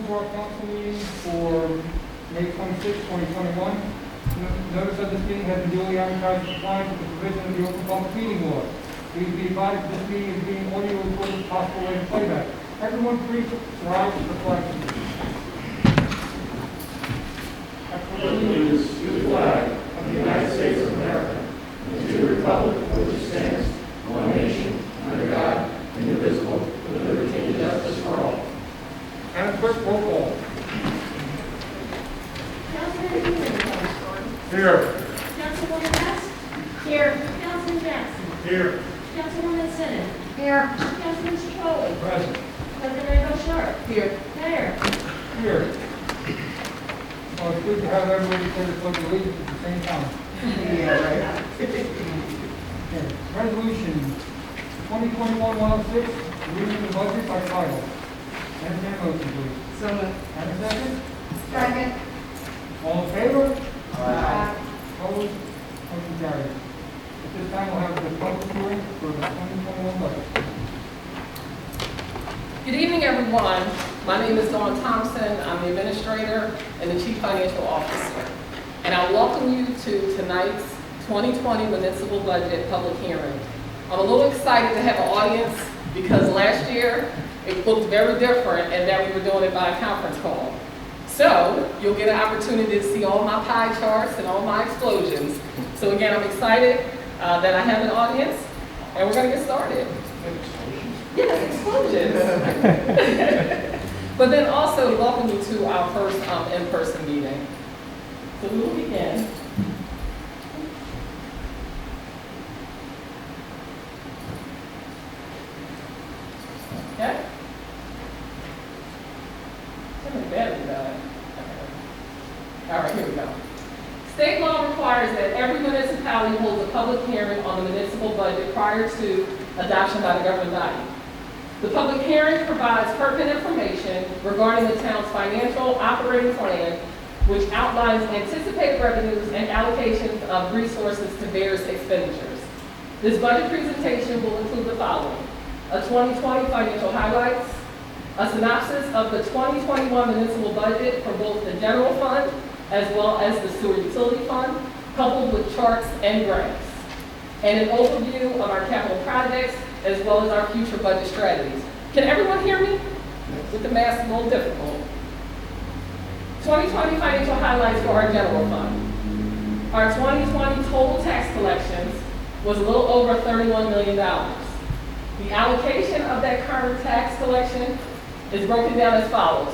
Borough Council Meeting for May 26, 2021. Notice of this meeting has been duly advertised in compliance with the provision of the Open Public Meeting Law. Please be advised that this meeting is being audio recorded with possible way of playback. Everyone please rise for the flag. Allegiance to the flag of the United States of America and to the republic for which it stands, one nation, under God, indivisible, with liberty and justice for all. Madam Clerk, roll call. Councilman Lindenwold. Here. Councilwoman West. Here. Councilman Jackson. Here. Councilwoman Sinnott. Here. Councilman Chacoli. Present. President O'Shar. Here. Mayor. Here. Well, it's good to have everybody say the pledge of allegiance at the same time. Yeah, right. Okay. Resolution 2021-106, reading the budget by title. Entertain a motion, please. So moved. And a second? Second. All in favor? Aye. Opposed? Motion carries. At this time, we'll have the public hearing for the 2021 budget. Good evening, everyone. My name is Dawn Thompson. I'm the administrator and the chief financial officer. And I welcome you to tonight's 2020 municipal budget public hearing. I'm a little excited to have an audience because last year it looked very different and that we were doing it by a conference call. So you'll get an opportunity to see all my pie charts and all my explosions. So again, I'm excited that I have an audience and we're going to get started. Yes, explosions. But then also welcome you to our first in-person meeting. So we will begin. Okay? Something better than that. All right, here we go. State law requires that every municipality holds a public hearing on the municipal budget prior to adoption by the governing body. The public hearing provides pertinent information regarding the town's financial operating plan, which outlines anticipated revenues and allocations of resources to various expenditures. This budget presentation will include the following: a 2020 financial highlights, a synopsis of the 2021 municipal budget for both the general fund as well as the sewer utility fund, coupled with charts and graphs, and an overview of our capital projects as well as our future budget strategies. Can everyone hear me? With the mask a little difficult. 2020 financial highlights for our general fund. Our 2020 total tax collections was a little over $31 million. The allocation of that current tax collection is broken down as follows.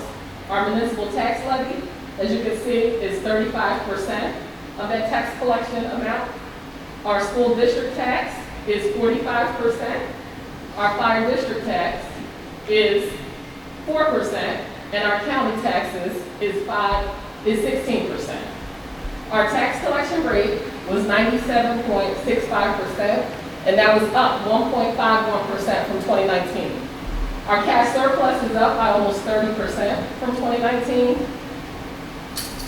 Our municipal tax levy, as you can see, is 35% of that tax collection amount. Our school district tax is 45%. Our fire district tax is 4%, and our county taxes is 16%. Our tax collection rate was 97.65%, and that was up 1.51% from 2019. Our cash surplus is up by almost 30% from 2019.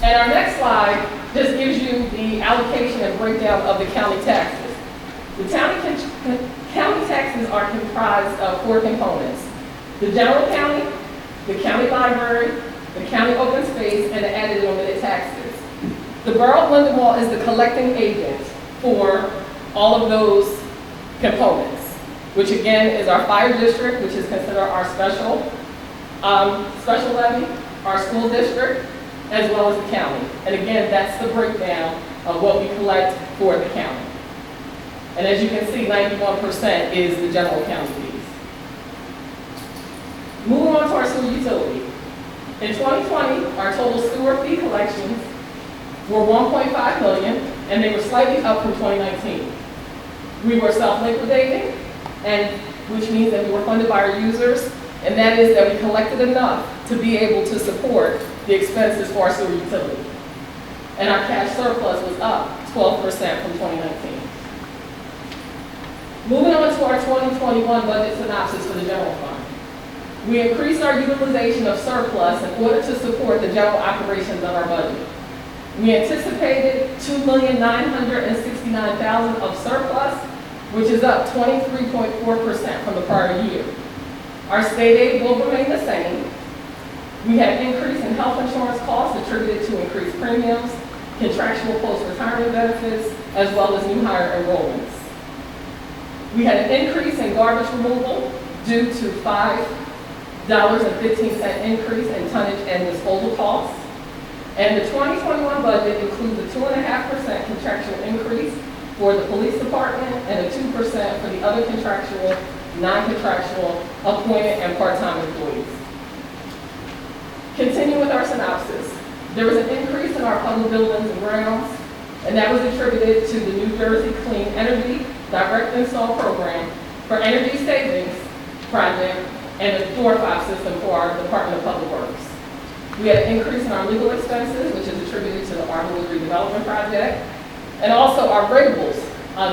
And our next slide just gives you the allocation and breakdown of the county taxes. The county taxes are comprised of four components: the general county, the county library, the county open space, and the added and omitted taxes. The Borough of Lindenwold is the collecting agent for all of those components, which again is our fire district, which is considered our special levy, our school district, as well as the county. And again, that's the breakdown of what we collect for the county. And as you can see, 91% is the general county fees. Moving on to our sewer utility. In 2020, our total sewer fee collections were $1.5 million, and they were slightly up from 2019. We were self-liquidating, which means that we were funded by our users, and that is that we collected enough to be able to support the expenses for our sewer utility. And our cash surplus was up 12% from 2019. Moving on to our 2021 budget synopsis for the general fund. We increased our utilization of surplus in order to support the general operations of our budget. We anticipated $2,969,000 of surplus, which is up 23.4% from the prior year. Our state aid will remain the same. We had an increase in health insurance costs attributed to increased premiums, contractual post-retirement benefits, as well as new hire enrollments. We had an increase in garbage removal due to $5.15 increase in tonnage and disposal costs. And the 2021 budget includes a 2.5% contractual increase for the police department and a 2% for the other contractual, non-contractual, appointed and part-time employees. Continue with our synopsis. There was an increase in our public buildings and grounds, and that was attributed to the New Jersey Clean Energy Direct Install Program for energy savings project and a door fob system for our Department of Public Works. We had an increase in our legal expenses, which is attributed to the Arborwood redevelopment project, and also our ratables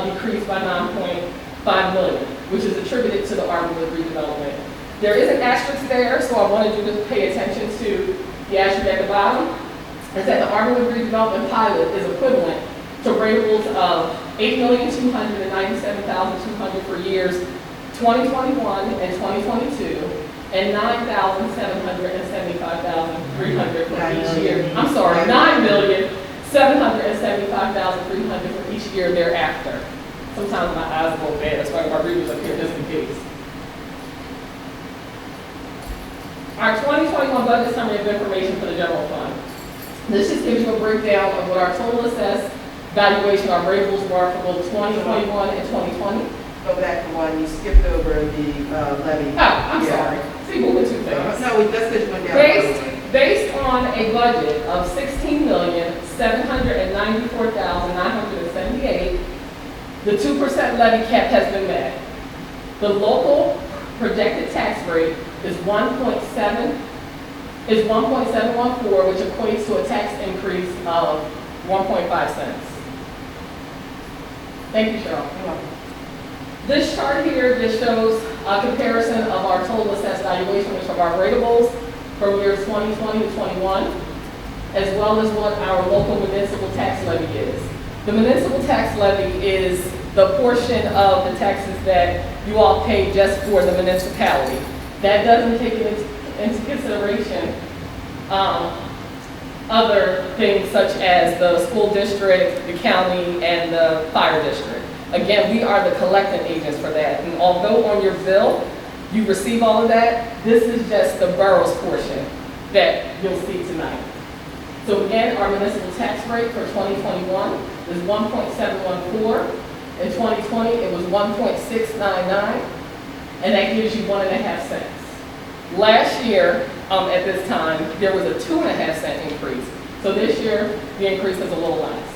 decreased by $9.5 million, which is attributed to the Arborwood redevelopment. There is an asterisk there, so I wanted you to pay attention to the asterisk at the bottom. Is that the Arborwood redevelopment pilot is equivalent to ratables of $8,297,200 for years 2021 and 2022, and $9,775,300 for each year. I'm sorry, $9,775,300 for each year thereafter. Sometimes my eyes go bad, that's why my readers up here just in case. Our 2021 budget summary of information for the general fund. This just gives you a breakdown of what our total assessed valuation, our ratables were for both 2021 and 2020. Go back to one, you skipped over the levy. Oh, I'm sorry. See, moving two things. No, that's because you went down. Based on a budget of $16,794,978, the 2% levy cap has been met. The local projected tax rate is 1.714, which equates to a tax increase of 1.5 cents. Thank you, Cheryl. You're welcome. This chart here just shows a comparison of our total assessed valuation, which are our ratables from years 2020 to 21, as well as what our local municipal tax levy is. The municipal tax levy is the portion of the taxes that you all pay just for the municipality. That doesn't take into consideration other things such as the school district, the county, and the fire district. Again, we are the collecting agents for that. And although on your bill, you receive all of that, this is just the borough's portion that you'll see tonight. So again, our municipal tax rate for 2021 is 1.714. In 2020, it was 1.699, and that gives you 1.5 cents. Last year, at this time, there was a 2.5 cent increase. So this year, the increase is a little less.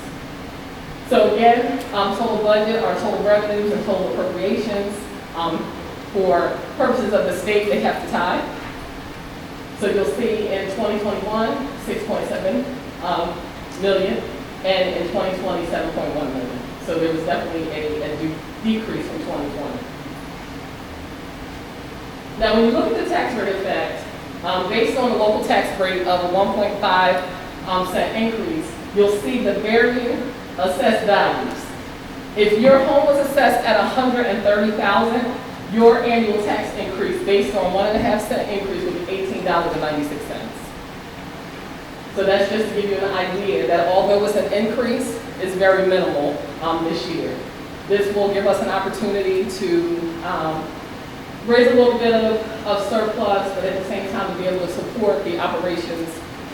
So again, total budget, our total revenues and total appropriations, for purposes of the state, they have to tie. So you'll see in 2021, 6.7 million, and in 2020, 7.1 million. So there was definitely a decrease from 2020. Now, when you look at the tax rate effect, based on the local tax rate of a 1.5 cent increase, you'll see the varying assessed values. If your home was assessed at $130,000, your annual tax increase based on 1.5 cent increase would be $18.96. So that's just to give you an idea that although it's an increase, it's very minimal this year. This will give us an opportunity to raise a little bit of surplus, but at the same time to be able to support the operations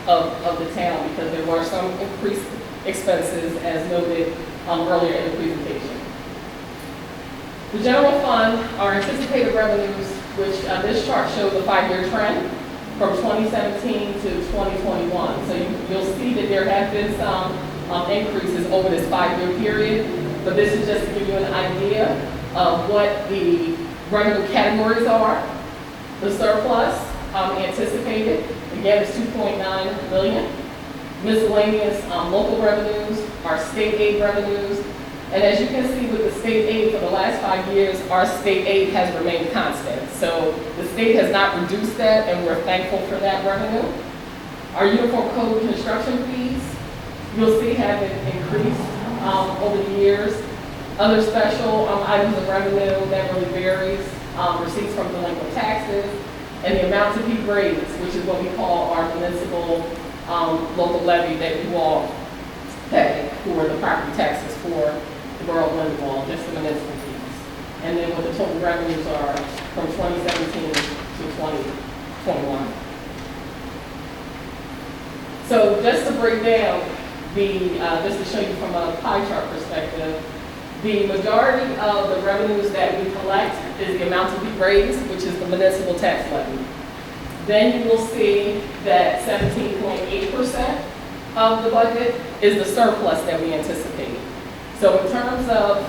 of the town, because there were some increased expenses as noted earlier in the presentation. The general fund, our anticipated revenues, which this chart shows a 5-year trend from 2017 to 2021. So you'll see that there have been some increases over this 5-year period, but this is just to give you an idea of what the revenue categories are. The surplus anticipated, again, is $2.9 million. Miscellaneous local revenues, our state aid revenues, and as you can see with the state aid for the last 5 years, our state aid has remained constant. So the state has not reduced that, and we're thankful for that revenue. Our uniform code construction fees, you'll see have increased over the years. Other special items of revenue that really varies, receipts from delinquent taxes, and the amount to be raised, which is what we call our municipal local levy that you all pay for the property taxes for the Borough of Lindenwold, just the municipal fees. And then what the total revenues are from 2017 to 2021. So just to break down just to show you from a pie chart perspective, the majority of the revenues that we collect is the amount to be raised, which is the municipal tax levy. Then you will see that 17.8% of the budget is the surplus that we anticipate. So in terms of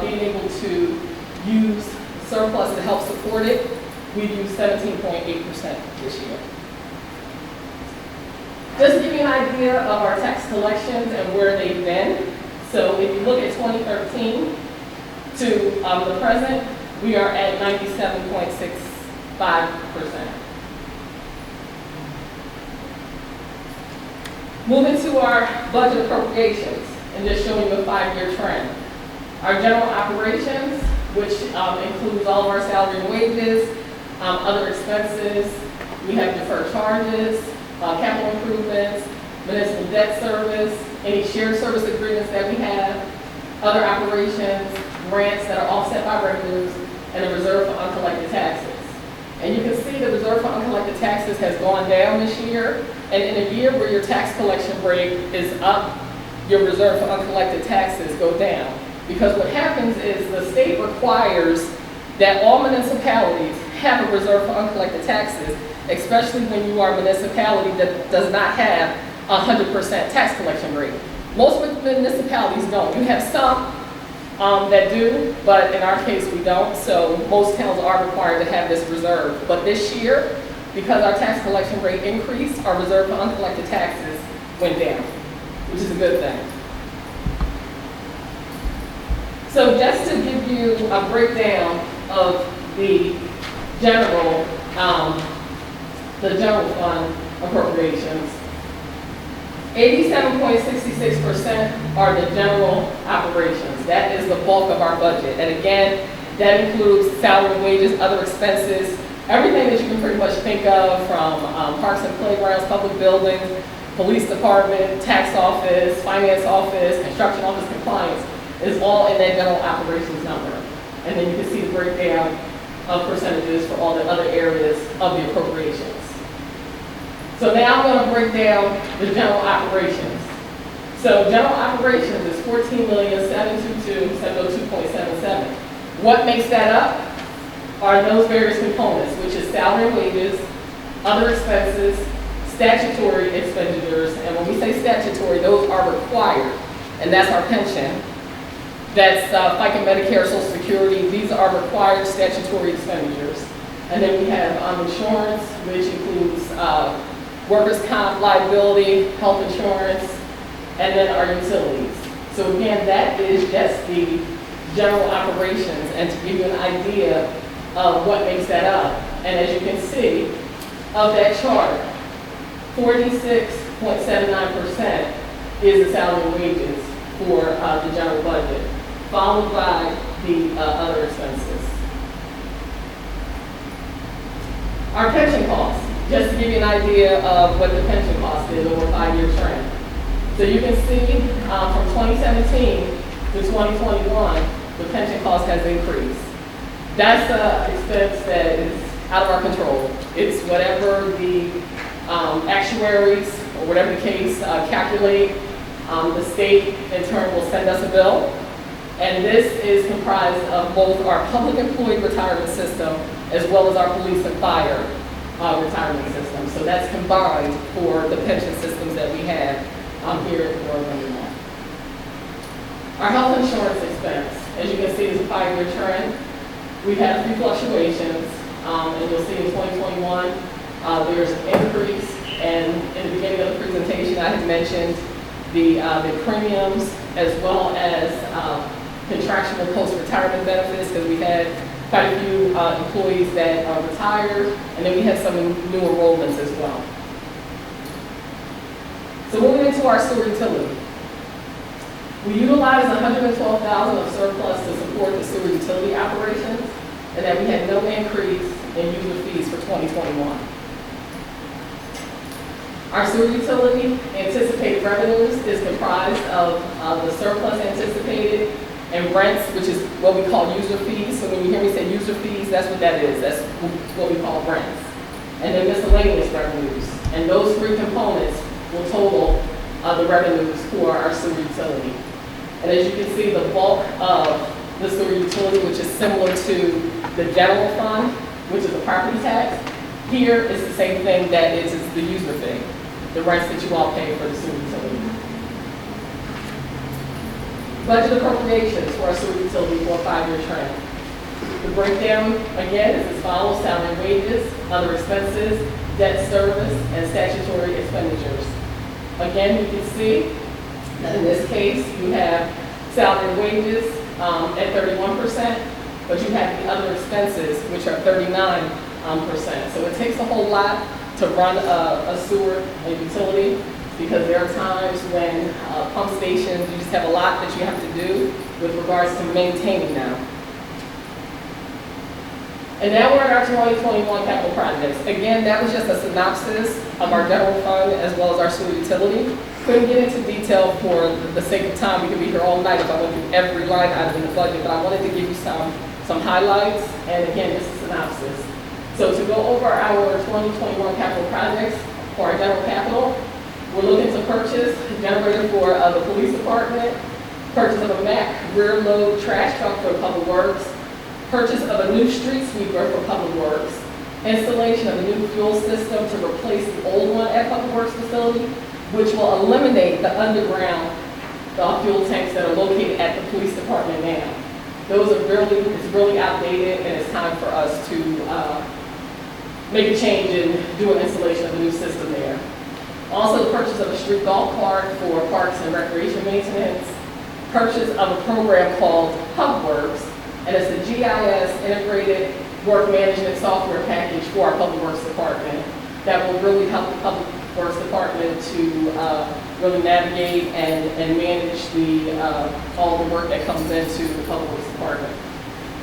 being able to use surplus to help support it, we use 17.8% this year. Just to give you an idea of our tax collections and where they've been. So if you look at 2013 to the present, we are at 97.65%. Moving to our budget appropriations and just showing you a 5-year trend. Our general operations, which includes all of our salary and wages, other expenses, we have deferred charges, capital improvements, municipal debt service, any shared service agreements that we have, other operations, grants that are offset by revenues, and a reserve for uncollected taxes. And you can see the reserve for uncollected taxes has gone down this year, and in a year where your tax collection rate is up, your reserve for uncollected taxes go down. Because what happens is the state requires that all municipalities have a reserve for uncollected taxes, especially when you are a municipality that does not have 100% tax collection rate. Most municipalities don't. You have some that do, but in our case we don't, so most towns are required to have this reserve. But this year, because our tax collection rate increased, our reserve for uncollected taxes went down, which is a good thing. So just to give you a breakdown of the general fund appropriations, 87.66% are the general operations. That is the bulk of our budget. And again, that includes salary and wages, other expenses, everything that you can pretty much think of from parks and playgrounds, public buildings, police department, tax office, finance office, construction office, compliance is all in that general operations number. And then you can see the breakdown of percentages for all the other areas of the appropriations. So now I'm going to break down the general operations. So general operations is $14,722,702.77. What makes that up are those various components, which is salary and wages, other expenses, statutory expenditures, and when we say statutory, those are required, and that's our pension. That's FICA, Medicare, Social Security. These are required statutory expenditures. And then we have insurance, which includes workers' comp, liability, health insurance, and then our utilities. So again, that is just the general operations, and to give you an idea of what makes that up. And as you can see, of that chart, 46.79% is the salary and wages for the general budget, followed by the other expenses. Our pension costs, just to give you an idea of what the pension cost is over a 5-year trend. So you can see from 2017 to 2021, the pension cost has increased. That's an expense that is out of our control. It's whatever the actuaries, or whatever the case, calculate. The state, in turn, will send us a bill. And this is comprised of both our public employee retirement system as well as our police and fire retirement system. So that's combined for the pension systems that we have here at the Borough of Lindenwold. Our health insurance expense, as you can see, is a 5-year trend. We've had a few fluctuations, and you'll see in 2021, there's an increase, and in the beginning of the presentation, I had mentioned the premiums as well as contractual post-retirement benefits, because we had quite a few employees that retired, and then we had some new enrollments as well. So moving into our sewer utility. We utilized $112,000 of surplus to support the sewer utility operations, and that we had no increase in user fees for 2021. Our sewer utility anticipated revenues is comprised of the surplus anticipated and rents, which is what we call user fees. So when you hear me say user fees, that's what that is. That's what we call rents. And then miscellaneous revenues. And those three components will total the revenues for our sewer utility. And as you can see, the bulk of the sewer utility, which is similar to the general fund, which is the property tax, here is the same thing that is the user fee, the rents that you all pay for the sewer utility. Budget appropriations for our sewer utility for a 5-year trend. The breakdown, again, is as follows: salary and wages, other expenses, debt service, and statutory expenditures. Again, you can see that in this case, you have salary and wages at 31%, but you have the other expenses, which are 39%. So it takes a whole lot to run a sewer and utility, because there are times when pump stations, you just have a lot that you have to do with regards to maintaining them. And now we're at our 2021 capital projects. Again, that was just a synopsis of our general fund as well as our sewer utility. Couldn't get into detail for the sake of time. We could be here all night if I went through every line item in the budget, but I wanted to give you some highlights, and again, this is synopsis. So to go over our 2021 capital projects for our general capital, we're looking to purchase a generator for the police department, purchase of a Mack rear load trash truck for Public Works, purchase of a new street sweeper for Public Works, installation of a new fuel system to replace the old one at Public Works facility, which will eliminate the underground fuel tanks that are located at the police department now. Those are it's really outdated, and it's time for us to make a change and do an installation of a new system there. Also, the purchase of a street golf cart for parks and recreation maintenance, purchase of a program called HubWorks, and it's a GIS integrated work management software package for our Public Works Department that will really help the Public Works Department to really navigate and manage all the work that comes into the Public Works Department.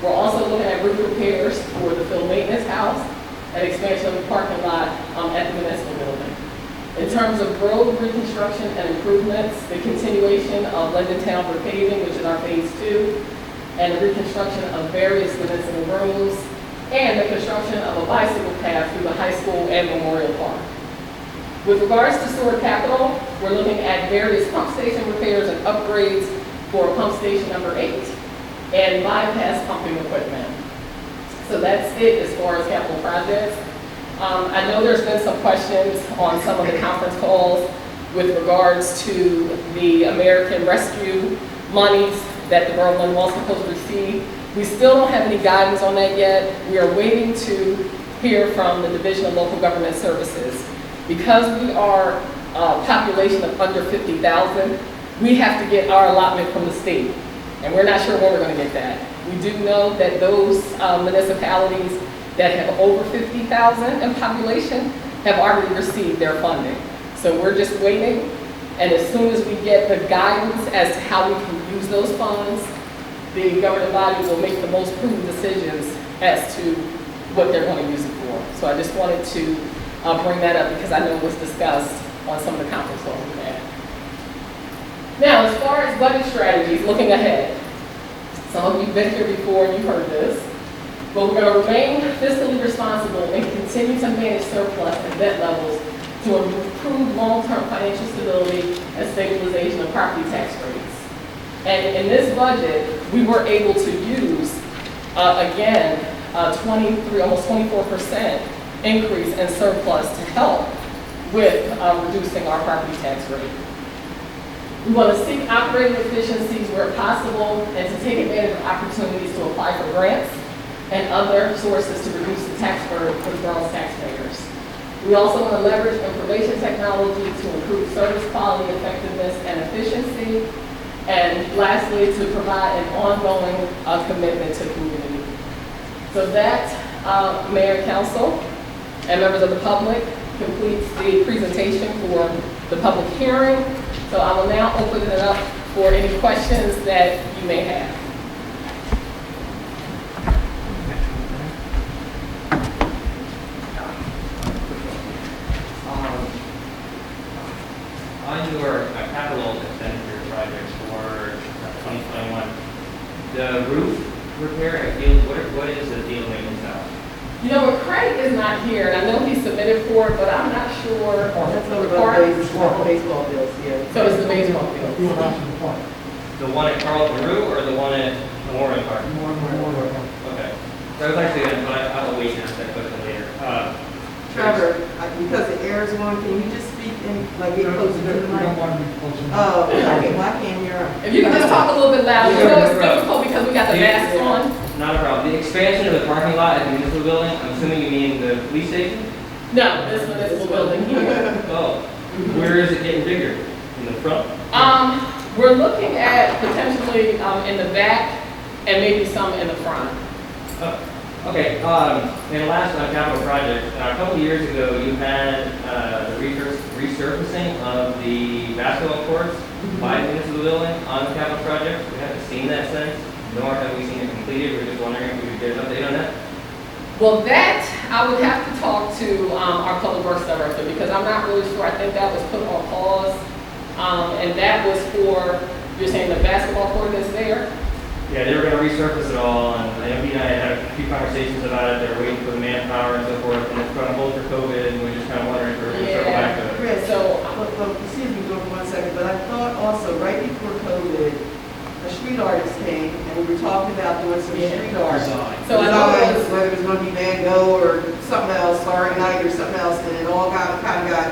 We're also looking at roof repairs for the field maintenance house and expansion of the parking lot at the Municipal building. In terms of road reconstruction and improvements, the continuation of Lindentown repaving, which is our phase 2, and the reconstruction of various municipal rooms, and the construction of a bicycle path through the high school and Memorial Park. With regards to sewer capital, we're looking at various pump station repairs and upgrades for pump station number 8 and bypass pumping equipment. So that's it as far as capital projects. I know there's been some questions on some of the conference calls with regards to the American Rescue monies that the Borough of Lindenwold is supposed to receive. We still don't have any guidance on that yet. We are waiting to hear from the Division of Local Government Services. Because we are a population of under 50,000, we have to get our allotment from the state. And we're not sure when we're going to get that. We do know that those municipalities that have over 50,000 in population have already received their funding. So we're just waiting, and as soon as we get the guidance as to how we can use those funds, the governing body will make the most prudent decisions as to what they're going to use it for. So I just wanted to bring that up because I know it was discussed on some of the conference calls we had. Now, as far as budget strategies, looking ahead, some of you have been here before and you've heard this, but we're going to remain fiscally responsible and continue to manage surplus and debt levels to improve long-term financial stability and stabilization of property tax rates. And in this budget, we were able to use, again, 23, almost 24% increase in surplus to help with reducing our property tax rate. We want to seek operating efficiencies where possible and to take advantage of opportunities to apply for grants and other sources to reduce the tax burden for the borough's taxpayers. We also want to leverage information technology to improve service quality, effectiveness, and efficiency. And lastly, to provide an ongoing commitment to community. So that, Mayor and Council and members of the public, completes the presentation for the public hearing. So I will now open it up for any questions that you may have. On your capital expenditure projects for 2021, the roof repair at Field, what is the Field Maintenance House? You know what, Craig is not here, and I know he submitted for it, but I'm not sure. That's over The park? the baseball fields, yeah. So it's the baseball field. Field house in the park. The one at Carlton Rue or the one at Warren Park? More right now. Okay. So I was actually going to, but I'll wait and ask that question later. Trevor, because the air is on, can you just speak in, like, get closer to the We don't mic? want to be close enough. Oh, okay, well, I can't hear him. If you can just talk a little bit louder, you know it's difficult because we got the masks on. Not a problem. The expansion of the parking lot at the municipal building, I'm assuming you mean the police station? No, this municipal building here. Oh, where is it getting bigger? In the front? We're looking at potentially, in the back and maybe some in the front. Oh, okay, in the last capital project, a couple of years ago, you had the resurfacing of the basketball courts by the municipal building on the capital project. We haven't seen that since, nor have we seen it completed. We're just wondering if we could get an update on that. Well, that, I would have to talk to our public works director because I'm not really sure. I think that was put on pause. And that was for, you're saying the basketball court that's there? Yeah, they were going to resurface it all, and I know he and I had a few conversations about it. They were waiting for the manpower and so forth, and it's put on hold for COVID, and we're just kind of wondering if we're going to circle back to it. Chris, So- well, excuse me for 1 second, but I thought also, right before COVID, a street artist came, and we were talking about doing some street art. So I know it was, Whether it was going to be Van Gogh or something else, Starry Night or something else, and it all kind of got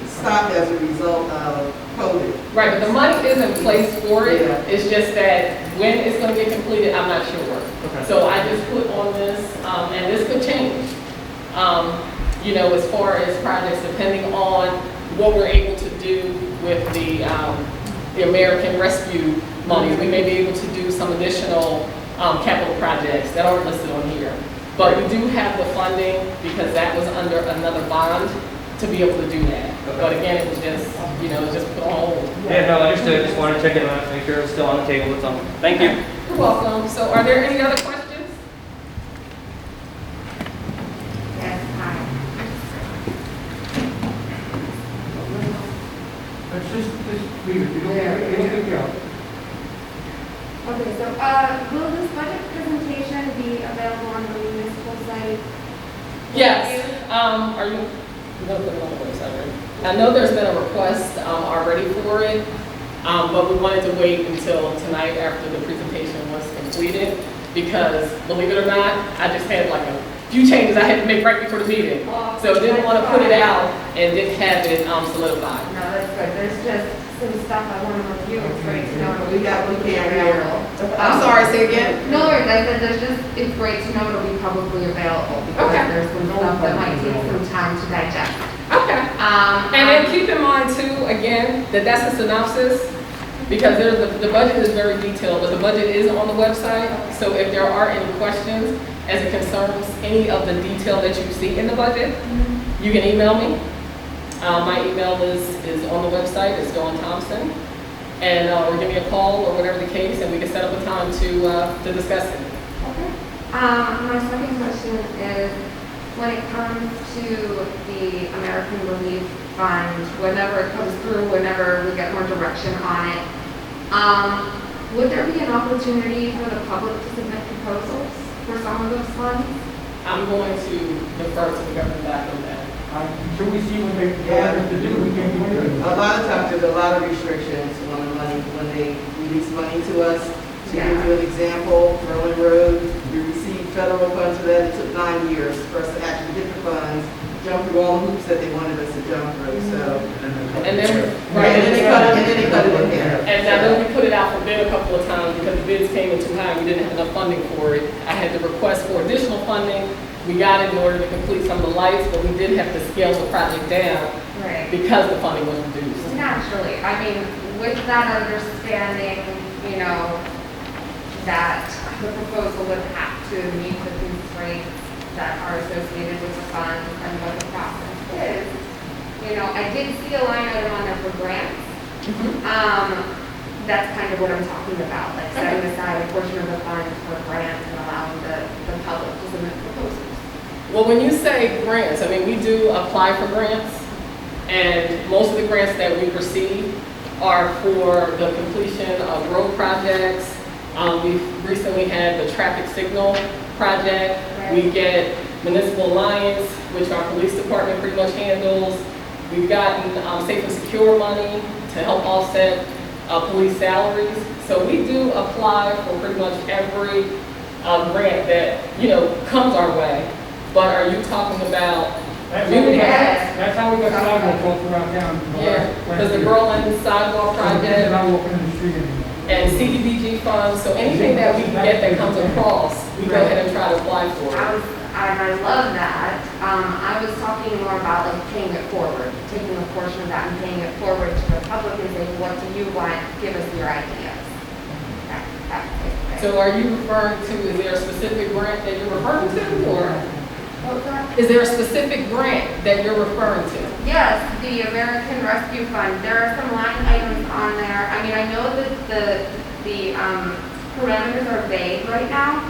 stopped as a result of COVID. right, but the money is in place for it. Yeah. It's just that when it's gonna get completed, I'm not sure. Okay. So I just put on this, and this could change. You know, as far as projects, depending on what we're able to do with the American Rescue money, we may be able to do some additional, capital projects that aren't listed on here. But we do have the funding because that was under another bond to be able to do that. But again, it was just, you know, just put on hold. Yeah, no, understood. Just wanted to check it out, make sure it was still on the table. That's all. Thank you. You're welcome. So are there any other questions? Yes, hi. Let's just leave it. You don't take it out. Okay, so, will this budget presentation be available on the municipal site? Yes. Are you, you're gonna put it on the website, right? I know there's been a request, already for it, but we wanted to wait until tonight after the presentation was completed, because believe it or not, I just had like a few changes I had to make right before the meeting. So didn't want to put it out and didn't have it, solidified. No, that's good. There's just some stuff I want to review. It's great to know. We can't hear. I'm sorry, say again? No, I said there's just, it's great to know it'll be publicly available because Okay. there's some stuff that might take some time to digest. Okay. And then keep in mind too, again, that that's a synopsis, because the budget is very detailed, but the budget is on the website. So if there are any questions as it concerns any of the detail that you see in the budget, you can email me. My email is on the website, it's Dawn Thompson. And, or give me a call or whatever the case, and we can set up a time to discuss it. Okay. My second question is, when it comes to the American Relief Fund, whenever it comes through, whenever we get more direction on it, would there be an opportunity for the public to submit proposals for some of those funds? I'm going to defer to the government back on that. Until we see what they want us to do, we can't do anything. A lot of times, there's a lot of restrictions on the money, when they release money to us. To give you an example, Berlin Road, we received federal funds for that. It took 9 years for us to actually get the funds, jump through all the hoops that they wanted us to jump through, so. And then, Right, and then they cut it in half. and I know we put it out for bid a couple of times because the bids came in too high, we didn't have enough funding for it. I had to request for additional funding. We got it in order to complete some of the lights, but we did have to scale the project down Right. because the funding was reduced. Naturally, I mean, with that understanding, you know, that the proposal would have to meet the constraints that are associated with the funds and what the process is. You know, I did see a line item on there for grants. That's kind of what I'm talking about, like setting aside a portion of the fund for grants and allowing the public to submit proposals. Well, when you say grants, I mean, we do apply for grants, And most of the grants that we receive are for the completion of road projects. We've recently had the traffic signal project. We get Municipal Alliance, which our police department pretty much handles. We've gotten safe and secure money to help offset police salaries. So we do apply for pretty much every grant that, comes our way. But are you talking about? That's how we got sidewalks all throughout town. Yeah, because the Berlin sidewalk They're project not walking in the street anymore. and CDBG funds, so anything that we can get that comes across, we go ahead and try to apply for it. I love that. I was talking more about like paying it forward, taking a portion of that and paying it forward to the public and saying, what do you want? Give us your ideas. So are you referring to, is there a specific grant that you're referring to, or What was that? is there a specific grant that you're referring to? Yes, the American Rescue Fund. There are some line items on there. I mean, I know that the parameters are vague right now,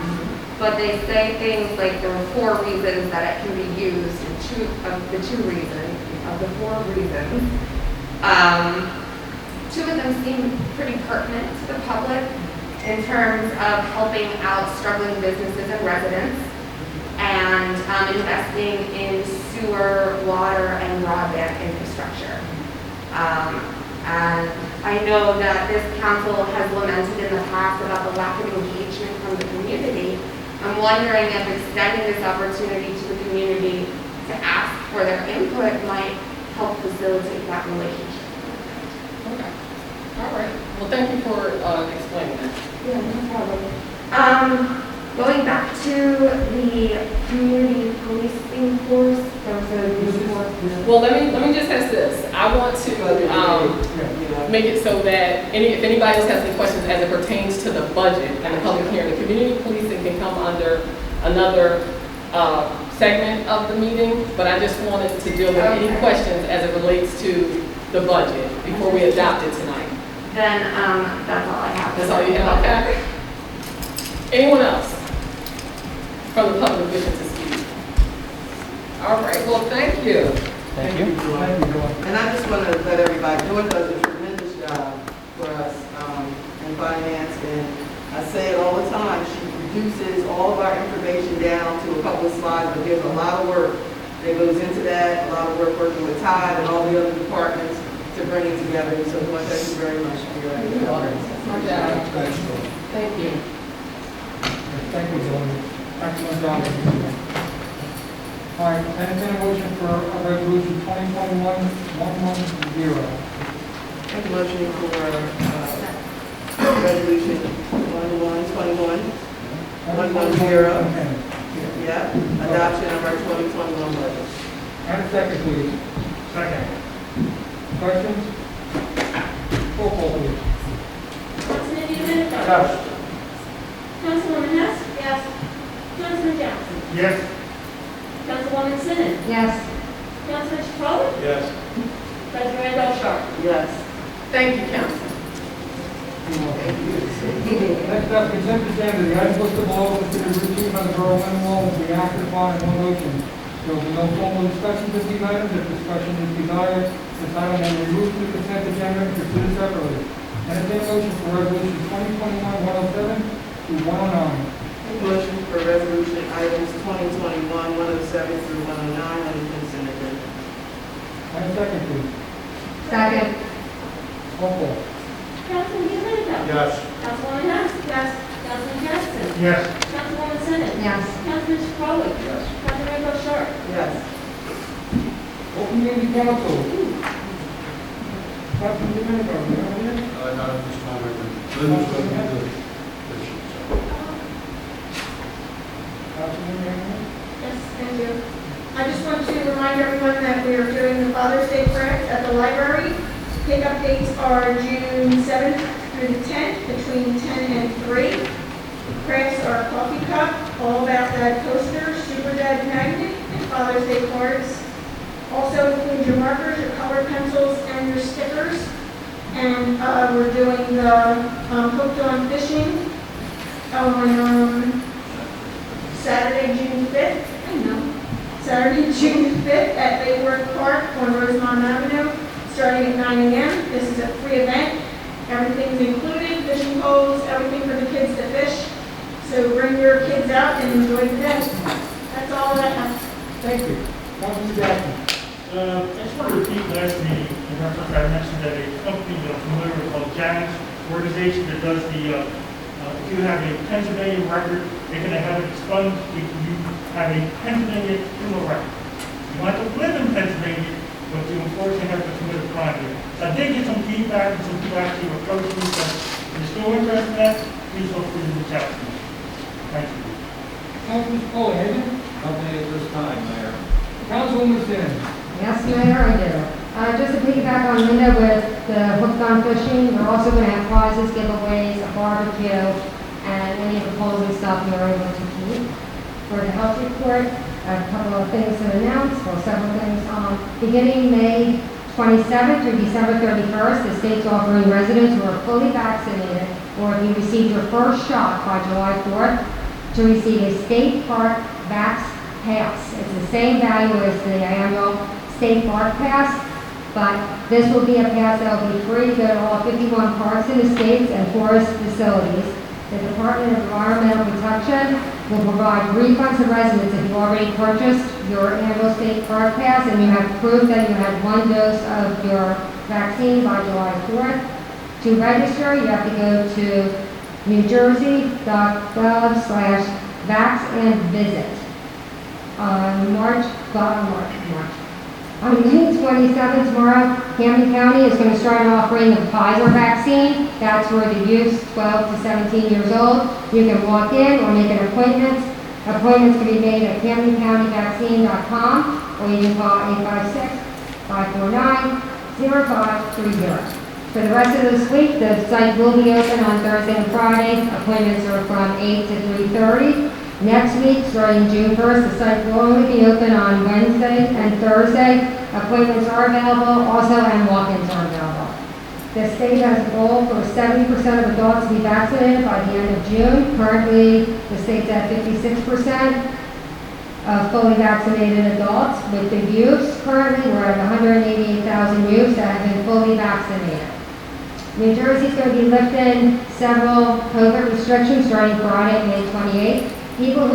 but they say things like there were 4 reasons that it can be used, and of the 4 reasons. 2 of them seem pretty pertinent to the public in terms of helping out struggling businesses and residents, and investing in sewer, water, and broadband infrastructure. And I know that this council has lamented in the past about the lack of engagement from the community. I'm wondering if extending this opportunity to the community to ask for their input might help facilitate that relationship. Okay, all right. Well, thank you for explaining that. Yeah, no problem. Going back to the community policing force, Well, let me just ask this. I want to make it so that if anybody else has any questions as it pertains to the budget and the public hearing, the community policing can come under another segment of the meeting, but I just wanted to deal with any questions as it relates to the budget before we adopt it tonight. then that's all I have. That's all you have, okay? Anyone else from the public wishing to speak? All right, well, thank you. Thank you. Thank you, Dawn. And I just want to let everybody, Dawn does a tremendous job for us in finance, and I say it all the time, she reduces all of our information down to a couple of slides, but there's a lot of work that goes into that, a lot of work working with Todd and all the other departments to bring it together. So Dawn, thank you very much for your You're welcome. efforts. My job. Thank you. Thank you, Dawn. Excellent job. All right, entertain a motion for resolution 2021-110. Make a motion for resolution 1121, 110. Okay. Yeah, adoption of our 2021 budget. And a second, please. Second. Questions? Roll call, please. Councilman Domenico? Yes. Councilwoman Hess? Yes. Councilman Jackson? Yes. Councilwoman Sinnen? Yes. Councilman Chacolo? Yes. President Randall Sharp? Yes. Thank you, Council. Next up, consent agenda. The items listed below considered routine by the Borough of Lindenwold will be acted upon in one motion. There will be no formal discussion of these items. If discussion is desired, this item will be removed from the consent agenda and considered separately. Entertain a motion for resolution 2021-107 to 109. Make a motion for resolution items 2021-107 through 109 on the consent agenda. And a second, please. Second. Roll call. Councilman Domenico? Yes. Councilwoman Hess? Yes. Councilman Jackson? Yes. Councilwoman Sinnen? Yes. Councilman Chacolo? Yes. President Randall Sharp? Yes. Open meeting council. Councilman Domenico, you have anything? Not at this time, I think. Linda's going to do the issue, so. Councilman, you have anything? Yes, thank you. I just want to remind everyone that we are doing the Father's Day parade at the library. Pickup dates are June 7th through the 10th, between 10 and 3. Crafts are coffee cup, all about dad coaster, super dad magnet, and Father's Day cards. Also include your markers, your colored pencils, and your stickers. And we're doing the hooked on fishing on Saturday, June 5th. I know. Saturday, June 5th at Bayworth Park on Rosemont Avenue. starting at 9 a.m. This is a free event. Everything's included, fishing poles, everything for the kids to fish. So bring your kids out and enjoy the day. That's all that I have. Thank you. Councilman Jackson. I just want to repeat last meeting, in reference, I mentioned that a company that I'm familiar with called JANS, organization that does the, if you have a Pennsylvania record, they're going to have it expunged if you have a Pennsylvania criminal record. You want to live in Pennsylvania, but you unfortunately have to commit a crime here. So I did get some feedback, and some people actually approached me, but if you're still interested in that, please feel free to reach out to me. Thank you. Councilman Colehaven. Nothing at this time, Mayor. Councilwoman Sims. Yes, Mayor, I do. Just to piggyback on Linda with the hooked on fishing, we're also going to have prizes, giveaways, a barbecue, and any of the polls and stuff you're able to keep. For the health report, a couple of things to announce, or several things. Beginning May 27th through December 31st, the state's offering residents who are fully vaccinated, or if you received your first shot by July 4th, to receive a state park vax pass. It's the same value as the annual state park pass, but this will be a pass that will be free to go to all 51 parks in the states and forest facilities. The Department of Environmental Protection will provide refunds to residents if you already purchased your annual state park pass and you have proof that you had one dose of your vaccine by July 4th. To register, you have to go to newjersey.gov/vaxandvisit. On March. On May 27th, tomorrow, Camden County is going to start offering the Pfizer vaccine. That's for the youth 12 to 17 years old. You can walk in or make an appointment. Appointments can be made at CamdenCountyVaccine.com, or you can call 856-549-0530. For the rest of this week, the site will be open on Thursday and Friday. Appointments are from 8 to 3:30. Next week, starting June 1st, the site will only be open on Wednesday and Thursday. Appointments are available also, and walk-ins are available. The state has a goal for 70% of adults to be vaccinated by the end of June. Currently, the state's at 56% of fully vaccinated adults. With the youths, currently we're at 188,000 youths that have been fully vaccinated. New Jersey's going to be lifting several COVID restrictions starting Friday, May 28th. People who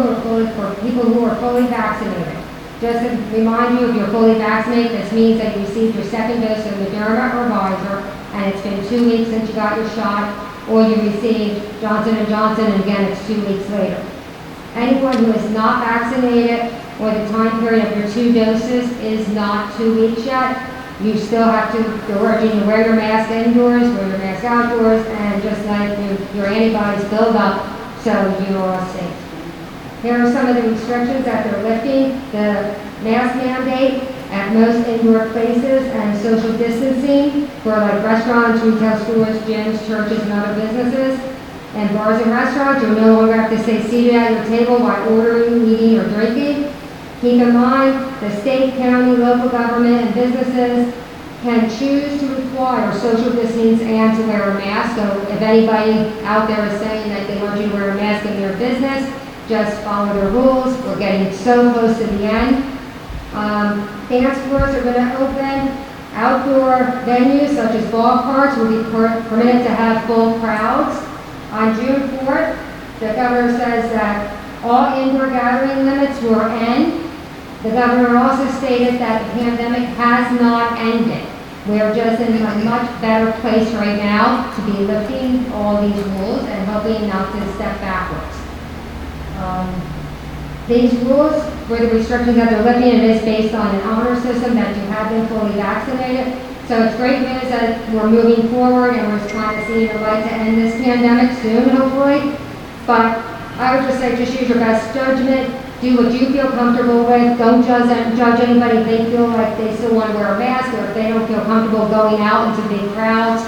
are fully vaccinated. Just to remind you, if you're fully vaccinated, this means that you received your second dose of Moderna or Pfizer, and it's been 2 weeks since you got your shot, or you received Johnson & Johnson, and again, it's 2 weeks later. Anyone who is not vaccinated, or the time period of your 2 doses is not 2 weeks yet, you still have to, they're urging you to wear your mask indoors, wear your mask outdoors, and just let your antibodies build up so you are safe. Here are some of the restrictions that they're lifting. The mask mandate at most indoor places and social distancing for like restaurants, retail stores, gyms, churches, and other businesses. And bars and restaurants, you no longer have to stay seated at your table while ordering, eating, or drinking. Keep in mind, the state, county, local government, and businesses can choose to require social distance and to wear a mask. So if anybody out there is saying that they want you to wear a mask in their business, just follow their rules. We're getting so close to the end. Dance floors are going to open. Outdoor venues such as ballparks will be permitted to have full crowds. On June 4th, the governor says that all indoor gathering limits will end. The governor also stated that the pandemic has not ended. We're just in a much better place right now to be lifting all these rules and hoping not to step backwards. These rules, for the restrictions that they're lifting, it is based on an honor system that you have been fully vaccinated. So it's great news that we're moving forward and we're trying to see the light to end this pandemic soon, hopefully. But I would just say, just use your best judgment. Do what you feel comfortable with. Don't judge anybody if they feel like they still want to wear a mask or if they don't feel comfortable going out into big crowds.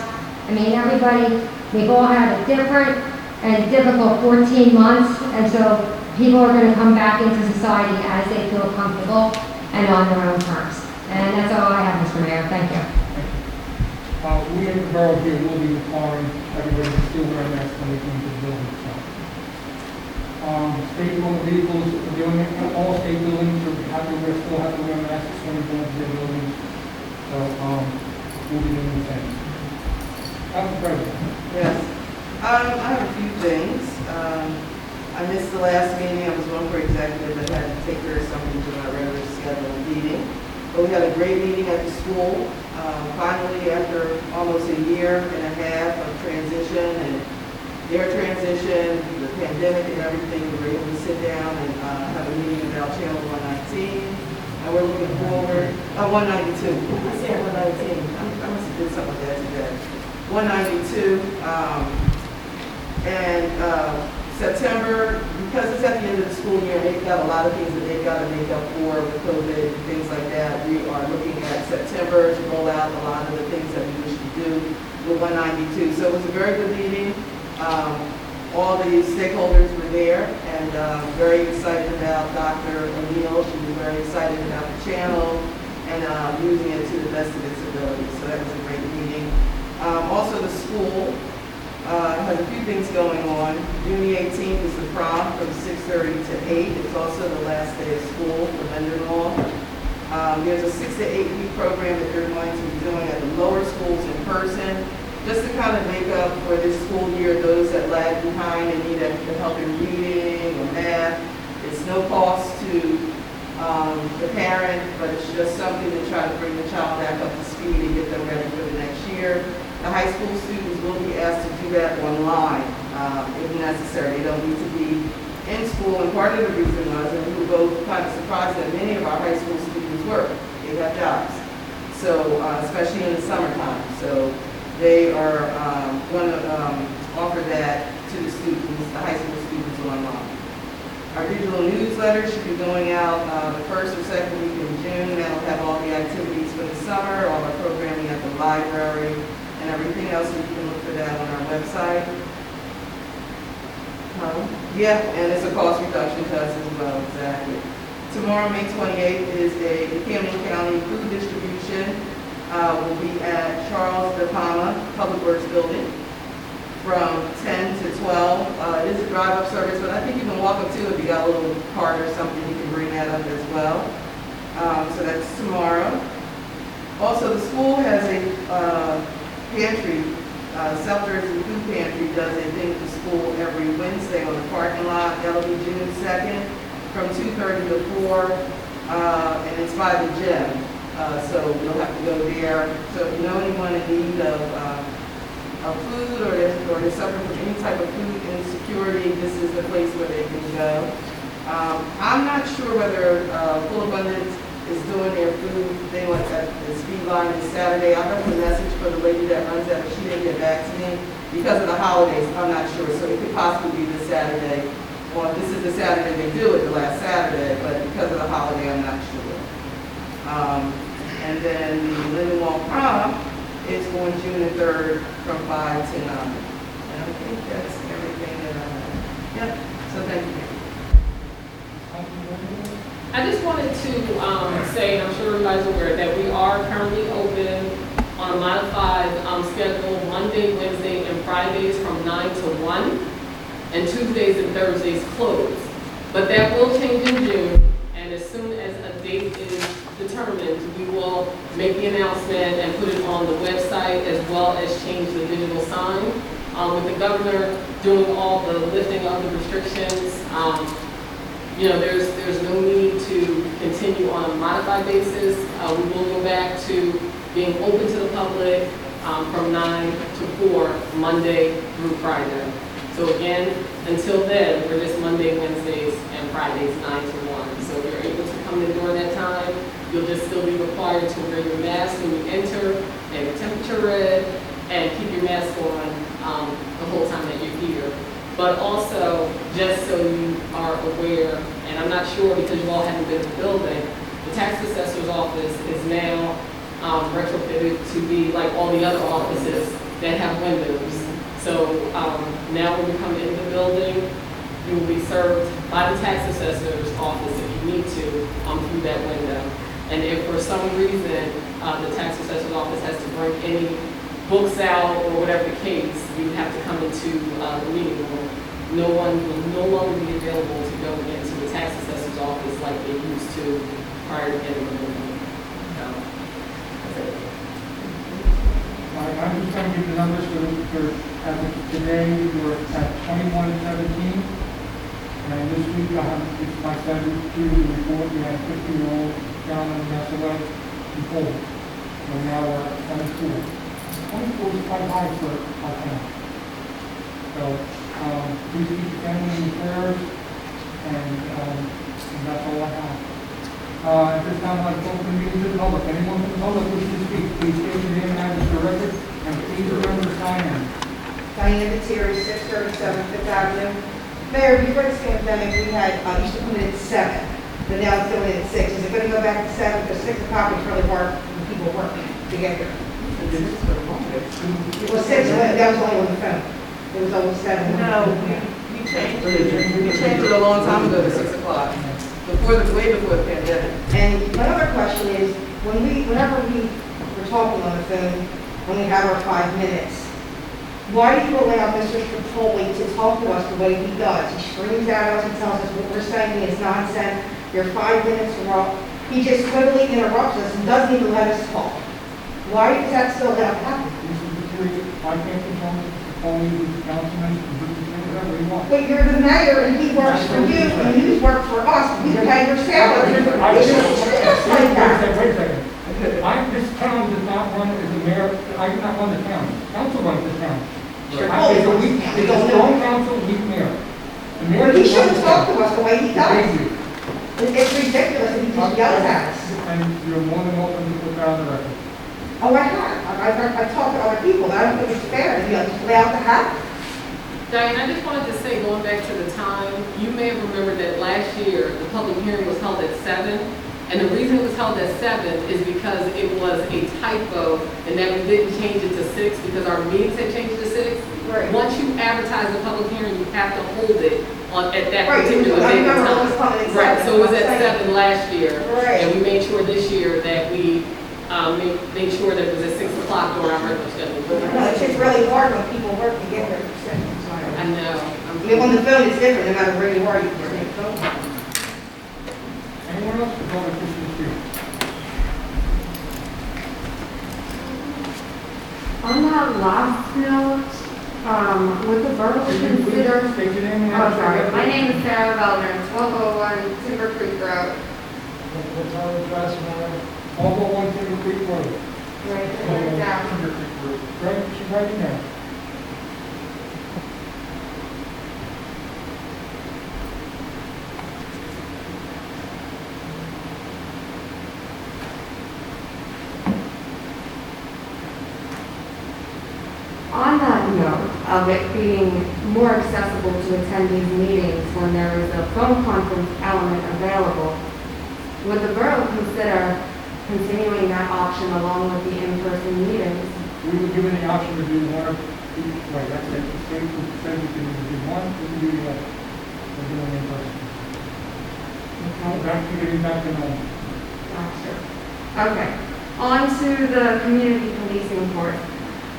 I mean, everybody, we've all had a different and difficult 14 months, and so people are going to come back into society as they feel comfortable and on their own terms. And that's all I have, Mr. Mayor. Thank you. We at the borough here will be requiring everybody to still wear a mask when they come into the building. State-owned vehicles are doing it. All state buildings still have to wear masks when they go into their buildings. So will be doing the same. Council President. Yes. I have a few things. I missed the last meeting. I was one for executive that had to take care of something to my regular scheduled meeting. But we had a great meeting at the school. Finally, after almost a year and a half of transition and their transition, the pandemic and everything, we were able to sit down and have a meeting about Channel 119. And we're looking forward, 192. I said 119. I must have did something like that today. 192. September, because it's at the end of the school year, they've got a lot of things that they've got to make up for with COVID and things like that. We are looking at September to roll out a lot of the things that we wish to do with 192. So it was a very good meeting. All the stakeholders were there and very excited about Dr. O'Neill. She was very excited about the channel and using it to the best of its ability. So that was a great meeting. Also the school has a few things going on. June the 18th is the prom from 6:30 to 8. It's also the last day of school for Lindenwold. There's a 6 to 8 week program that they're going to be doing at the lower schools in person, just to kind of make up for this school year, those that lag behind and need extra help in reading or math. It's no cost to the parent, but it's just something to try to bring the child back up to speed and get them ready for the next year. The high school students will be asked to do that online if necessary. They don't need to be in school. And part of the reason was, and we were both kind of surprised that many of our high school students work. They have jobs, so especially in the summertime. So they are going to offer that to the students, the high school students online. Our digital newsletter should be going out the first or second week in June. That'll have all the activities for the summer, all our programming at the library, and everything else. You can look for that on our website. Yeah, and it's a cost reduction to us as well, exactly. Tomorrow, May 28th, is a Mckinley County food distribution. Will be at Charles De Palma Public Works Building from 10 to 12. It is a drive-up service, but I think you can walk up to it if you got a little cart or something. You can bring that up as well. So that's tomorrow. Also, the school has a pantry, South-Jersey Food Pantry does a thing for school every Wednesday on the parking lot. That'll be June 2nd from 2:30 to 4, and it's by the gym. So you'll have to go there. So if you know anyone in need of food or they're suffering from any type of food insecurity, this is the place where they can go. I'm not sure whether Full Abundance is doing their food thing like at the speed line this Saturday. I left a message for the lady that runs that, but she didn't get back to me because of the holidays. I'm not sure, so it could possibly be this Saturday. Well, this is the Saturday they do it, the last Saturday, but because of the holiday, I'm not sure. And then the Lindenwold prom is on June the 3rd from 5 to 9. And I think that's everything that I have. Yep. So thank you. I just wanted to say, I'm sure everybody's aware, that we are currently open on a modified schedule Monday, Wednesday, and Fridays from 9 to 1, and Tuesdays and Thursdays closed. But that will change in June, and as soon as a date is determined, we will make the announcement and put it on the website as well as change the digital sign. With the governor doing all the lifting of the restrictions, there's no need to continue on a modified basis. We will go back to being open to the public from 9 to 4, Monday through Friday. So again, until then, we're just Monday, Wednesdays, and Fridays, 9 to 1. So if you're able to come in during that time, you'll just still be required to wear your mask when you enter, and your temperature read, and keep your mask on the whole time that you're here. But also, just so you are aware, and I'm not sure because you all haven't been in the building, the tax assessor's office is now retrofitted to be like all the other offices that have windows. So now when you come into the building, you will be served by the tax assessor's office if you need to through that window. And if for some reason the tax assessor's office has to bring any books out or whatever the case, you have to come into the meeting room. No one will no longer be available to go into the tax assessor's office like they used to prior to getting the building. So, that's it. I'm just going to give the numbers as of today, we're at 2117. And this week, it's my 72 report, we had a 50-year-old gentleman pass away in Poland. And now we're at 24. 24 is quite high for our town. So, please keep the family in your prayers, and that's all I have. At this time, I'd like to open the meeting to the public. Anyone from the public wishing to speak, please state your name and address for the record, and please remember to sign in. Diana Terry, 637 Fifth Avenue. Mayor, before this pandemic, we had, used to come in at 7, but now it's going in at 6. Is it going to go back to 7? Because 6 o'clock is really hard when people work to get here. Well, 6, that was only on the phone. It was almost 7. No, you changed it a long time ago to 6 o'clock, way before the pandemic. And my other question is, whenever we were talking on the phone, when we have our 5 minutes, why do you allow Mr. Tripoli to talk to us the way he does? He screams at us and tells us what we're saying is nonsense. Your 5 minutes are up. He just totally interrupts us and doesn't even let us talk. Why does that still happen? I can't control only the councilman, whatever you want. But you're the mayor and he works for you and you work for us. We pay your salary. You shouldn't treat us like that. Wait a second. This town does not run as a mayor, I do not run the town. Council runs this town. It's a strong council, weak mayor. The mayor He does not shouldn't talk to us the way he does. Thank you. It's ridiculous that he just yells at us. And you're more than welcome to put that on the record. Oh, I have. I've talked to other people. I don't think it's fair to be allowed to happen. Diane, I just wanted to say, going back to the time, you may have remembered that last year, the public hearing was held at 7. And the reason it was held at 7 is because it was a typo and that we didn't change it to 6 because our meetings had changed to 6. Right. Once you advertise the public hearing, you have to hold it at that Right, particular I date and remember it was time. coming at Right, 7, so it was I'm at saying. 7 last year. Right. And we made sure this year that we made sure that it was at 6 o'clock during our regular schedule. No, it's just really hard when people work to get here for 6. I know. I mean, on the phone, it's different, no matter where you are, you can take the phone. Anyone else for public wishing to speak? On that last note, would the borough consider... State your name and Oh, address. sorry. My name is Sarah Veldner, 1201 Timber Creek Road. What's our address, Mary? 1201 Timber Creek Road. Right, right down. Timber Creek Road. Right, she's right in there. On that note of it being more accessible to attend these meetings when there is a phone conference element available, would the borough consider continuing that option along with the in-person meetings? We were given the option to do one of each, right, that's it. The state said we can do one, we can do the other. We're doing it in person. Okay. Back to getting back to normal. Gotcha. Okay, on to the community policing force.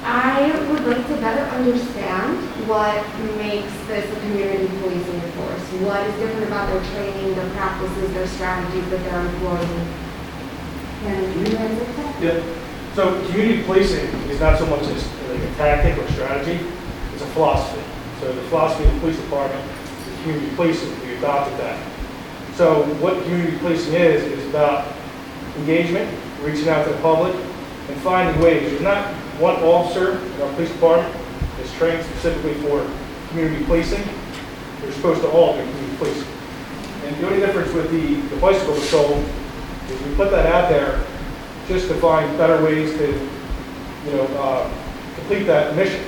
I would like to better understand what makes this a community policing force. What is different about their training, their practices, their strategies that they're employing? Can you answer that? Yeah. So community policing is not so much as like a tactic or strategy, it's a philosophy. So the philosophy of the police department is community policing. We adopted that. So what community policing is about engagement, reaching out to the public, and finding ways. There's not one officer in our police department is trained specifically for community policing. They're supposed to all do community policing. And the only difference with the bicycle patrol is we put that out there just to find better ways to, complete that mission.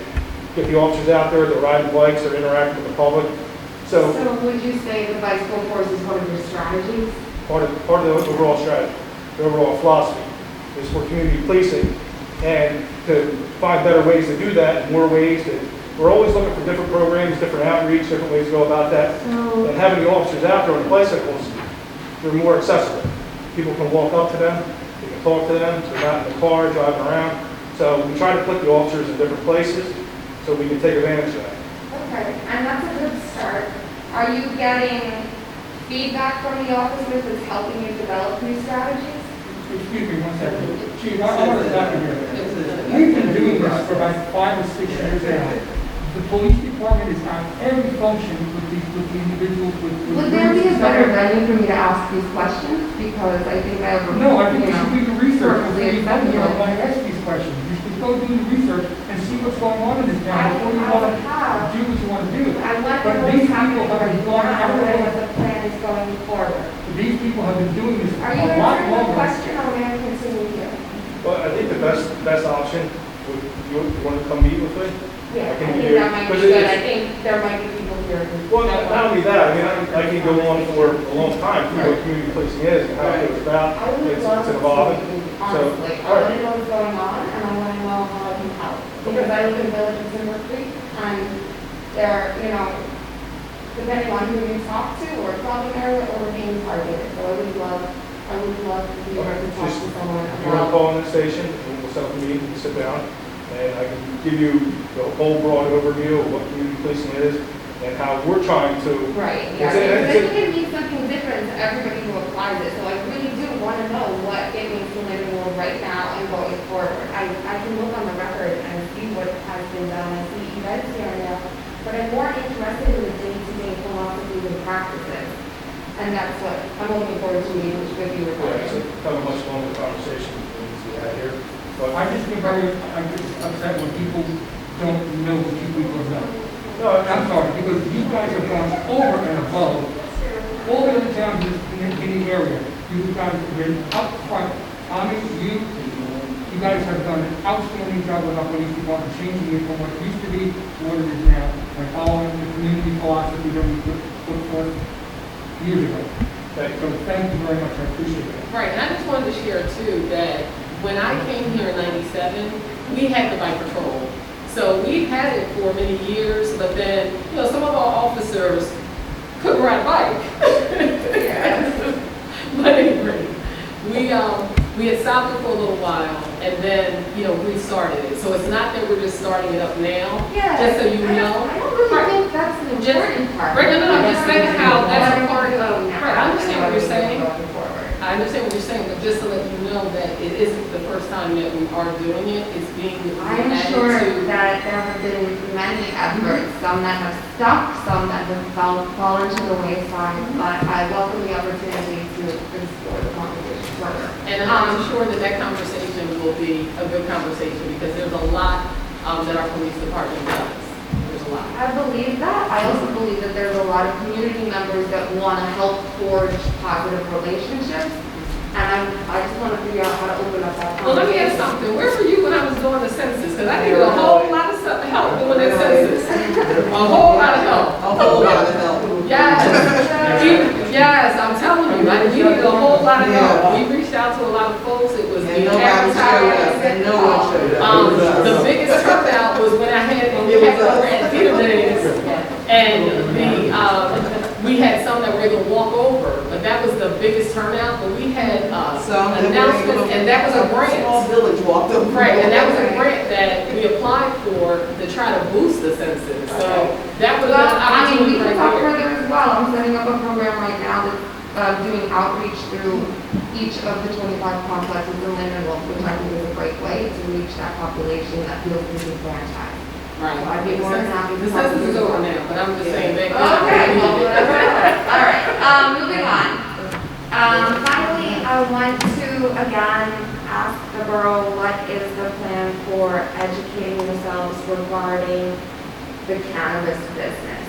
Get the officers out there, they're riding bikes, they're interacting with the public. So would you say the bicycle force is one of your strategies? part of the overall strategy, the overall philosophy is for community policing and to find better ways to do that, more ways that we're always looking for different programs, different outreach, different ways to go about that. And having the officers out there on the bicycles, they're more accessible. People can walk up to them, they can talk to them, they're not in the car driving around. So we try to put the officers in different places so we can take advantage of that. Okay, and that's a good start. Are you getting feedback from the officers that's helping you develop new strategies? Excuse me one second. Chief, I want to stop you here. We've been doing this for about 5 or 6 years now. The police department is on every function with the individuals with. Would there be a better venue for me to ask these questions? Because I think I have. No, I think you should do the research before perfectly you come here and acceptable. want to ask these questions. You should go do the research and see what's going on in this town before you want to do what you want to do. I want But to know these what's happening people have right been going now out and what there. the plan is going forward. These people have been doing this Are a you lot answering the longer. question or may I continue here? Well, I think the best option, would you want to come meet with me? Yeah, I can think hear- that might be because good. it's- I think there might be people here who. Well, not only that, I mean, I can go on for a long time through what community policing is and how it goes about. I would It's love to, evolving. honestly. I all right. want to know what's going on and I want to know how I can help. Because I live in Village of Timber Creek and there, depending on who you talk to, or problem area or being targeted. So I would love to be able to talk to someone If you want to about. call in the station, and we'll set up a meeting, we can sit down, and I can give you the whole broad overview of what community policing is and how we're trying to. Right, yeah. It's- Because I think it means something different to everybody who applies it. So I really do want to know what it means to Lindenwold right now and going forward. I can look on the record and see what has been done. I see events here and there. But I'm more interested in the day-to-day philosophies and practices. And that's what I'm looking forward to meeting with you Yeah, it's regarding. kind of a much longer conversation than we had here. But I just get I'm just upset when people don't know what you people know. no, I'm sorry, because you guys have gone over and above all the other towns in the area. You guys have been up front. I mean, you guys have done an outstanding job with our police department, changing it from what it used to be to what it is now, by following the community philosophy that we put forth years ago. thank So you. thank you very much, I appreciate that. Right, and I just wanted to share too, that when I came here in '97, we had the bike patrol. So we've had it for many years, but then, some of our officers couldn't ride a bike. But anyway, we had stopped it for a little while and then, restarted it. So it's not that we're just starting it up now, Yeah. just so you know. I don't really think that's the important part. Right, no, I'm just saying how that's a part of, Right, right, I understand what you're saying. Going forward. I understand what you're saying, but just to let you know that it isn't the first time that we are doing it, it's being I'm added sure to. that there have been many efforts, some that have stuck, some that have fallen to the wayside, but I welcome the opportunity to explore the conversation further. And I'm sure that that conversation will be a good conversation, because there's a lot that our police department does. There's a lot. I believe that. I also believe that there's a lot of community members that want to help forge positive relationships. And I just want to figure out how to open up that Well, let me ask something, where were you when I was doing the census? Because I needed a whole lot of help doing that census. A whole lot of help. A whole lot of help. Yes, yes, I'm telling you, we needed a whole lot of help. We reached out to a lot of folks, it was And being nobody showed up, advertised. and no one showed up. The biggest turnout was when we had over at theater days, and we had some that were able to walk over, but that was the biggest turnout, but we had Some that were able announcements, to- and that was a Small grant. village walked over. Right, and that was a grant that we applied for to try to boost the census, so that was an Well, I mean, we opportunity can right talk there. further as well. I'm setting up a program right now that's doing outreach through each of the 25 complexes in Lindenwold, which I think is a great way to reach that population that feels disenfranchised. Right. So I'd be more than happy to The talk census to is you. over now, but I'm just saying that. Okay, well, whatever. All right, moving on. Finally, I want to again ask the borough, what is the plan for educating themselves regarding the cannabis business?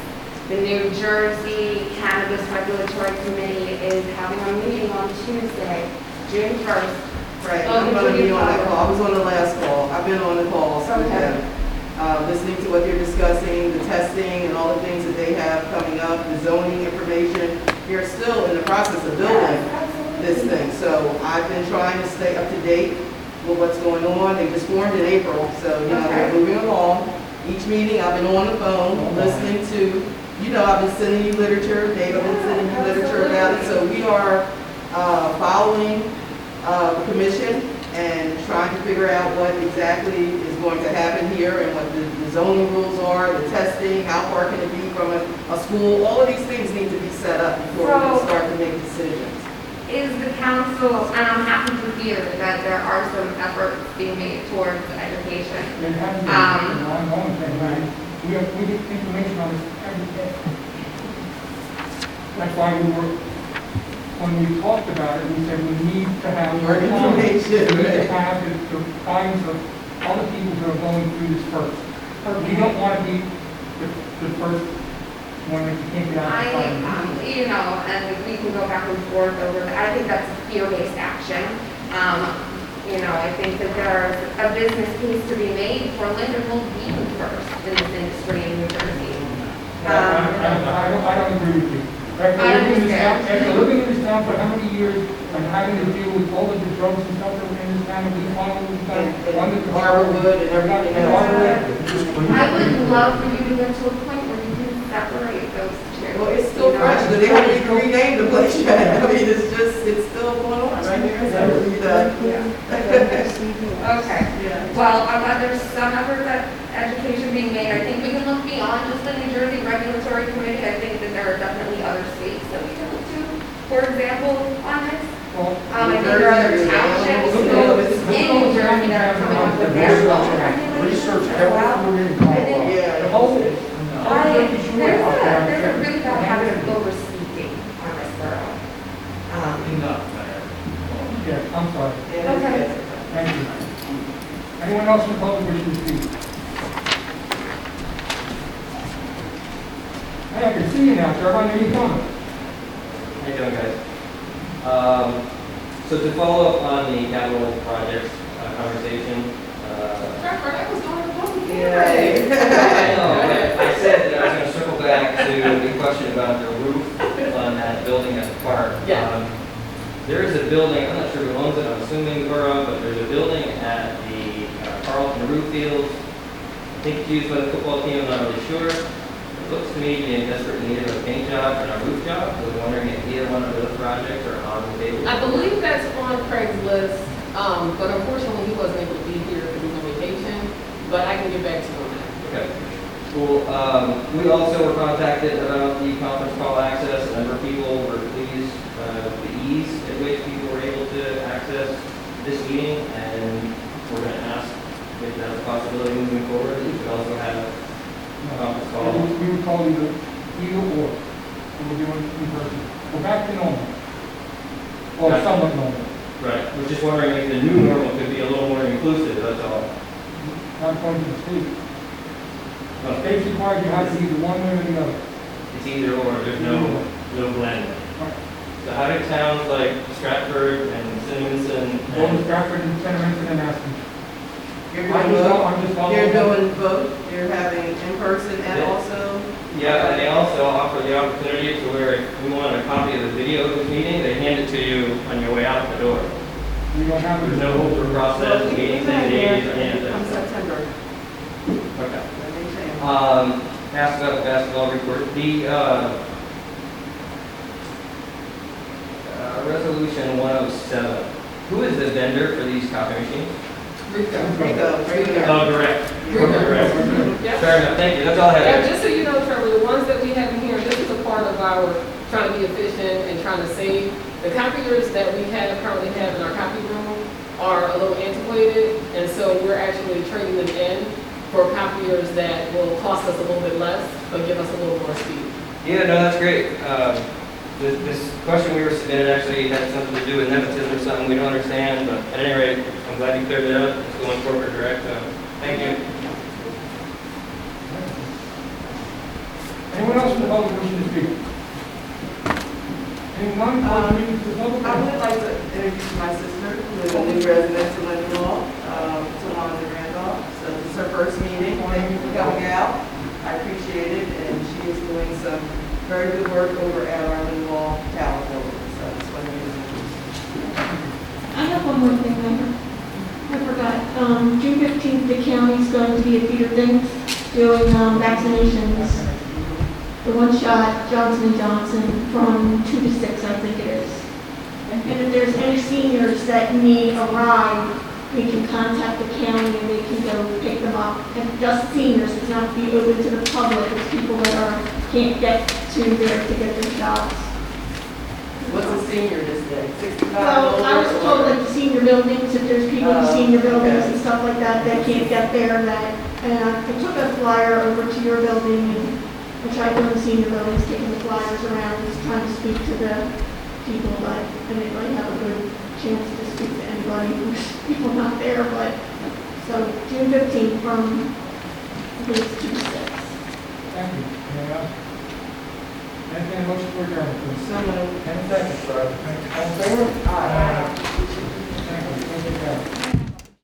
The New Jersey Cannabis Regulatory Committee is having a meeting on Tuesday, June 1st. Right, I'm gonna be on that call. I was on the last call. I've been on the calls with Okay. them. Listening to what they're discussing, the testing and all the things that they have coming up, the zoning information. They're still in the process of building this thing. So I've been trying to stay up to date with what's going on. They just formed in April, so, they're moving along. Each meeting, I've been on the phone, listening to, I've been sending you literature, Dave, I've been sending you literature about it. So we are following the commission and trying to figure out what exactly is going to happen here and what the zoning rules are, the testing, how far can it be from a school. All of these things need to be set up before we can start to make decisions. is the council, and I'm happy to hear that there are some efforts being made towards education. It hasn't been an ongoing thing, right? We get information on this every day. That's why when we talked about it, we said we need to have More information. We need to have the kinds of other people who are going through this first. We don't want to be the first one that you can't get out of the fire. You know, and we can go back and forth over that. I think that's fear-based action. You know, I think that there's a business case to be made for Lindenwold being first in this industry in New Jersey. I don't agree with you. After living in this town for how many years and having to deal with all of the drugs and stuff that were in this town, and we finally under the Harborwood and everything else. I would love for you to get to a point where you can separate those two. Well, it's still fresh, but they haven't even renamed the place yet. I mean, it's still going on right there. Okay. Yeah. Well, I'm glad there's some effort at education being made. I think we can look beyond just the New Jersey Regulatory Committee. I think that there are definitely other states that we can look to, for example, on this. I think there are other townships in New Jersey that are coming up with their own regulations as well. I think Yeah. there's a really bad habit of overspeaking on this borough. Yeah, I'm sorry. Okay. Thank you. Anyone else in the public wishing to speak? Hey, I can see you now, sir. I know you're coming. How you doing, guys? So to follow up on the capital projects conversation, That was going to go. Yeah. I know, but I said that I was going to circle back to the question about the roof on that building at the park. Yeah. There is a building, I'm not sure who owns it, I'm assuming the borough, but there's a building at the Carlton Roof Fields. I think it's used by the football team, I'm not really sure. It looks to me to be in desperate need of a paint job and a roof job. I was wondering if either one of those projects are on the table. I believe that's on Craig's list, but unfortunately he wasn't able to be here because he's on vacation, but I can get back to you on that. Okay. Cool. We also were contacted about the conference call access. A number of people were pleased with the ease at which people were able to access this meeting, and we're going to ask if that's a possibility moving forward. We could also have a conference call. We would call either or. And we're doing it in person. We're back to normal. Or Gotcha. somewhat normal. Right. We're just wondering if the new normal could be a little more inclusive, that's all. Not according to the state. The state requires you have to be the one way or the other. It's either or, there's no blend. So how do towns like Stratford and Simonson Go to and Stratford and Center and ask them. I'm just following. You're doing both, you're having in person and Yeah. also? yeah, and they also offer the opportunity to where if we want a copy of the video of this meeting, they hand it to you on your way out the door. We don't have. There's no hold for process, meetings, and days, or any of Come that. September. Okay. when they change. Ask about the basketball report. The, resolution 107. Who is the vendor for these copy machines? Rico. Oh, direct. Direct. Yep. Fair enough, thank you, that's all I Yeah, have. just so you know, Trevor, the ones that we have in here, this is a part of our trying to be efficient and trying to save. The copiers that we currently have in our copy room are a little antiquated, and so we're actually trading them in for copiers that will cost us a little bit less, but give us a little more speed. Yeah, no, that's great. This question we were submitted actually had something to do with nepotism or something we don't understand, but at any rate, I'm glad you cleared it up. It's going corporate direct, so thank you. Anyone else in the public wishing to speak? Anyone? I would like to introduce my sister, who is a new resident to Lindenwold, Tawana Randolph. So this is her first meeting. Thank you for coming out. I appreciate it, and she is doing some very good work over at our Lindenwold Tower building. So I just wanted to introduce her. I have one more thing, Mayor. I forgot. June 15th, the county's going to be at Peter Things doing vaccinations. The one shot, Johnson & Johnson, from 2 to 6, I think it is. And if there's any seniors that need a ride, we can contact the county and they can go pick them up. And just seniors, it's not to be open to the public, it's people that can't get to there to get their shots. What's the senior this day? 65? Well, I was told like the senior buildings, if there's people in senior buildings and stuff like that, that can't get there, that, and I took a flyer over to your building, and I tried going to senior buildings, taking the flyers around, just trying to speak to the people, but I didn't really have a good chance to speak to anybody, who's people not there, but, so June 15th from, I think it's 2 to 6. Thank you. Anyone else? Entertained a motion for adjournment, please. So moved. And a second. All in favor? Thank you. Thank you.